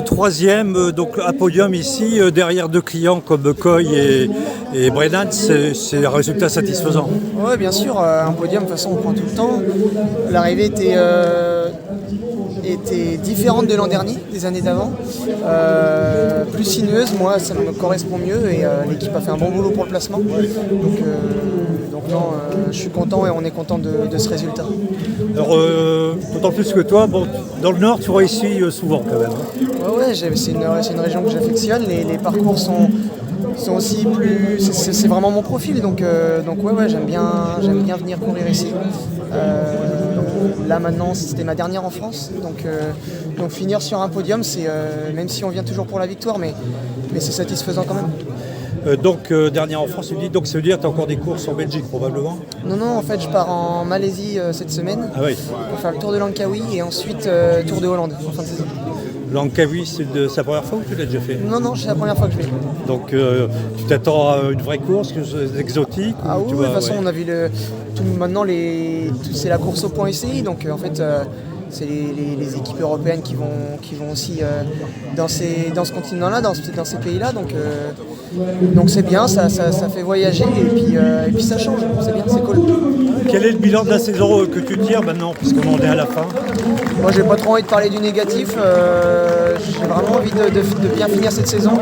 troisième, donc un podium ici, derrière deux clients comme Coy et Brennan, c'est un résultat satisfaisant. Oui, bien sûr, un podium, de toute façon, on prend tout le temps. L'arrivée était différente de l'an dernier, des années d'avant. Plus sinueuse, moi, ça me correspond mieux et l'équipe a fait un bon boulot pour le placement. Donc non, je suis content et on est content de ce résultat. Alors, d'autant plus que toi, bon, dans le Nord, tu vois ici souvent quand même. Ouais, c'est une région que j'affectionne. Les parcours sont aussi plus. C'est vraiment mon profil, donc ouais, j'aime bien venir courir ici. Là maintenant, c'était ma dernière en France, donc finir sur un podium, c'est même si on vient toujours pour la victoire, mais c'est satisfaisant quand même. Dernière en France, tu dis, donc ça veut dire que tu as encore des courses en Belgique probablement? Non, en fait, je pars en Malaisie cette semaine pour faire le Tour de Langkawi et ensuite Tour de Hollande en fin de saison. Langkawi, c'est sa première fois ou tu l'as déjà fait? Non, c'est la première fois que je vais. Donc tu t'attends à une vraie course, exotique? Ah oui, de toute façon, on a vu maintenant c'est la course au point SCI, donc en fait c'est les équipes européennes qui vont aussi dans ce continent-là, dans ces pays-là, donc c'est bien, ça fait voyager et puis ça change, c'est bien, c'est cool. Quel est le bilan de la saison que tu tires maintenant, puisqu'on en est à la fin? Moi, j'ai pas trop envie de parler du négatif. J'ai vraiment envie de bien finir cette saison.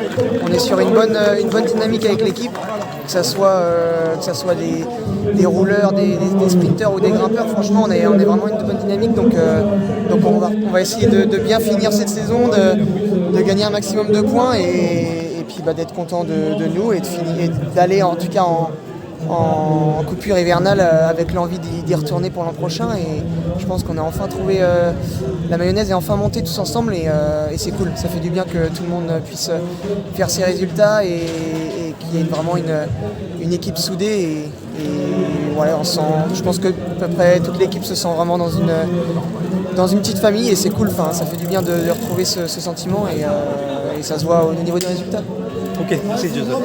On est sur une bonne dynamique avec l'équipe, que ça soit des rouleurs, des sprinteurs ou des grimpeurs. Franchement, on est vraiment une bonne dynamique. Donc on va essayer de bien finir cette saison, de gagner un maximum de points et puis d'être content de nous et d'aller en tout cas en coupure hivernale avec l'envie d'y retourner pour l'an prochain, et je pense qu'on a enfin trouvé la mayonnaise est enfin montée tous ensemble et c'est cool, ça fait du bien que tout le monde puisse faire ses résultats et qu'il y ait vraiment une équipe soudée et voilà, je pense que à peu près toute l'équipe se sent vraiment dans une petite famille et c'est cool, ça fait du bien de retrouver ce sentiment et ça se voit au niveau des résultats. Ok, merci Joseph.